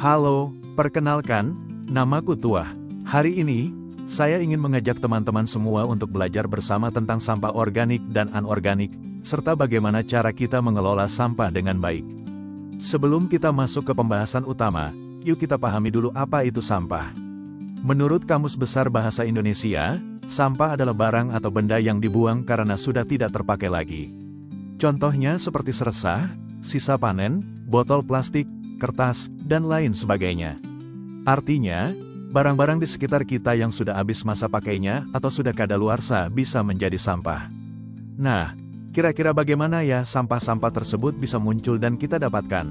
Halo, perkenalkan, namaku Tuah. Hari ini, saya ingin mengajak teman-teman semua untuk belajar bersama tentang sampah organik dan anorganik, serta bagaimana cara kita mengelola sampah dengan baik. Sebelum kita masuk ke pembahasan utama, yuk kita pahami dulu apa itu sampah. Menurut Kamus Besar Bahasa Indonesia, sampah adalah barang atau benda yang dibuang karena sudah tidak terpakai lagi. Contohnya seperti seresah, sisa panen, botol plastik, kertas, dan lain sebagainya. Artinya, barang-barang di sekitar kita yang sudah habis masa pakainya atau sudah kadaluarsa bisa menjadi sampah. Nah, kira-kira bagaimana ya sampah-sampah tersebut bisa muncul dan kita dapatkan?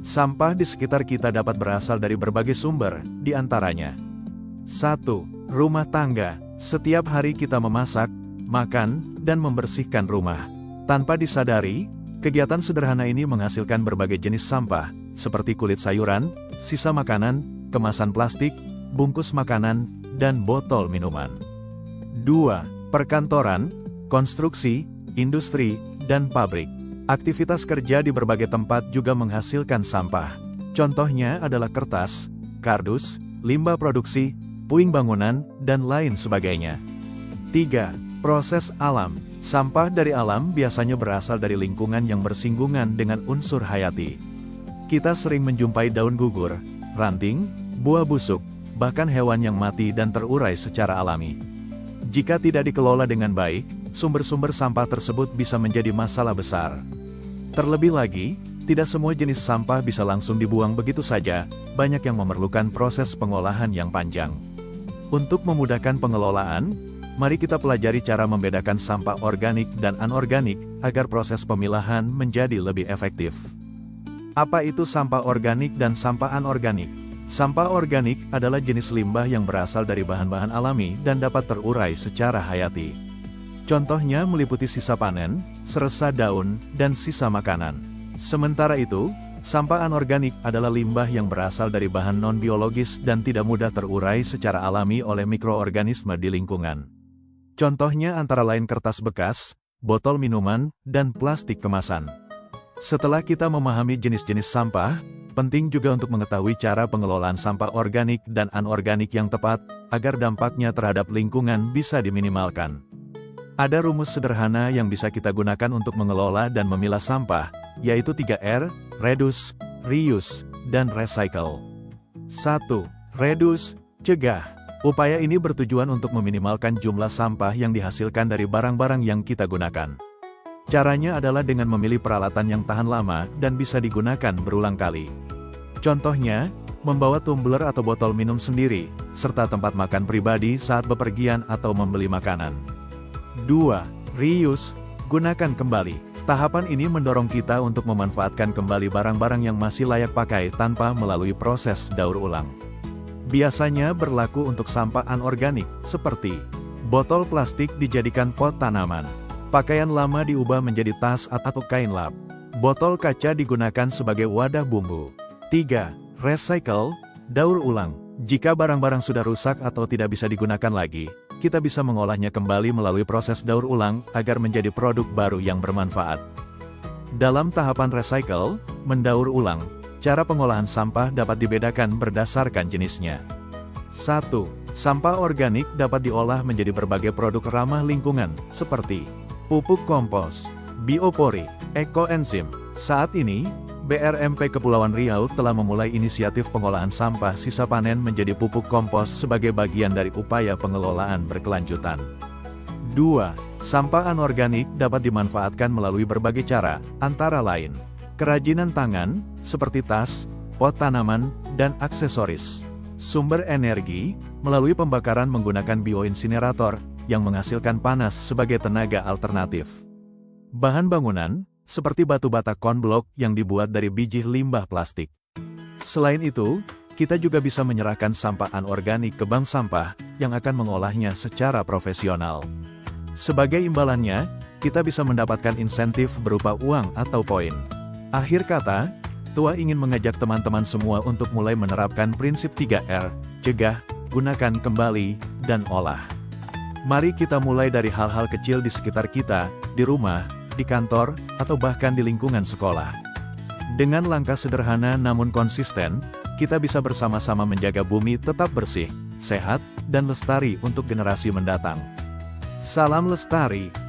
Sampah di sekitar kita dapat berasal dari berbagai sumber, di antaranya 1. Rumah tangga. Setiap hari kita memasak, makan, dan membersihkan rumah. Tanpa disadari, kegiatan sederhana ini menghasilkan berbagai jenis sampah, seperti kulit sayuran, sisa makanan, kemasan plastik, bungkus makanan, dan botol minuman. 2. Perkantoran, konstruksi, industri, dan pabrik. Aktivitas kerja di berbagai tempat juga menghasilkan sampah. Contohnya adalah kertas, kardus, limbah produksi, puing bangunan, dan lain sebagainya. 3. Proses alam. Sampah dari alam biasanya berasal dari lingkungan yang bersinggungan dengan unsur hayati. Kita sering menjumpai daun gugur, ranting, buah busuk, bahkan hewan yang mati dan terurai secara alami. Jika tidak dikelola dengan baik, sumber-sumber sampah tersebut bisa menjadi masalah besar. Terlebih lagi, tidak semua jenis sampah bisa langsung dibuang begitu saja, banyak yang memerlukan proses pengolahan yang panjang. Untuk memudahkan pengelolaan, mari kita pelajari cara membedakan sampah organik dan anorganik, agar proses pemilahan menjadi lebih efektif. Apa itu sampah organik dan sampah anorganik? Sampah organik adalah jenis limbah yang berasal dari bahan-bahan alami dan dapat terurai secara hayati. Contohnya meliputi sisa panen, seresah daun, dan sisa makanan. Sementara itu, sampah anorganik adalah limbah yang berasal dari bahan non-biologis dan tidak mudah terurai secara alami oleh mikroorganisme di lingkungan. Contohnya antara lain kertas bekas, botol minuman, dan plastik kemasan. Setelah kita memahami jenis-jenis sampah, penting juga untuk mengetahui cara pengelolaan sampah organik dan anorganik yang tepat, agar dampaknya terhadap lingkungan bisa diminimalkan. Ada rumus sederhana yang bisa kita gunakan untuk mengelola dan memilah sampah, yaitu 3R, reduce, reuse, dan recycle. 1. Reduce, cegah. Upaya ini bertujuan untuk meminimalkan jumlah sampah yang dihasilkan dari barang-barang yang kita gunakan. Caranya adalah dengan memilih peralatan yang tahan lama dan bisa digunakan berulang kali. Contohnya, membawa tumbler atau botol minum sendiri, serta tempat makan pribadi saat bepergian atau membeli makanan. 2. Reuse, gunakan kembali. Tahapan ini mendorong kita untuk memanfaatkan kembali barang-barang yang masih layak pakai tanpa melalui proses daur ulang. Biasanya berlaku untuk sampah anorganik, seperti botol plastik dijadikan pot tanaman. Pakaian lama diubah menjadi tas atau kain lap. Botol kaca digunakan sebagai wadah bumbu. 3. Recycle, daur ulang. Jika barang-barang sudah rusak atau tidak bisa digunakan lagi, kita bisa mengolahnya kembali melalui proses daur ulang agar menjadi produk baru yang bermanfaat. Dalam tahapan recycle, mendaur ulang, cara pengolahan sampah dapat dibedakan berdasarkan jenisnya. 1. Sampah organik dapat diolah menjadi berbagai produk ramah lingkungan, seperti pupuk kompos, biopori, ekoenzim. Saat ini, BRMP Kepulauan Riau telah memulai inisiatif pengolahan sampah sisa panen menjadi pupuk kompos sebagai bagian dari upaya pengelolaan berkelanjutan. 2. Sampah anorganik dapat dimanfaatkan melalui berbagai cara, antara lain kerajinan tangan, seperti tas, pot tanaman, dan aksesoris. Sumber energi, melalui pembakaran menggunakan bioinsinerator, yang menghasilkan panas sebagai tenaga alternatif. Bahan bangunan, seperti batu bata konblok yang dibuat dari biji limbah plastik. Selain itu, kita juga bisa menyerahkan sampah anorganik ke bank sampah, yang akan mengolahnya secara profesional. Sebagai imbalannya, kita bisa mendapatkan insentif berupa uang atau poin. Akhir kata, Tua ingin mengajak teman-teman semua untuk mulai menerapkan prinsip 3R, cegah, gunakan kembali, dan olah. Mari kita mulai dari hal-hal kecil di sekitar kita, di rumah, di kantor, atau bahkan di lingkungan sekolah. Dengan langkah sederhana namun konsisten, kita bisa bersama-sama menjaga bumi tetap bersih, sehat, dan lestari untuk generasi mendatang. Salam lestari.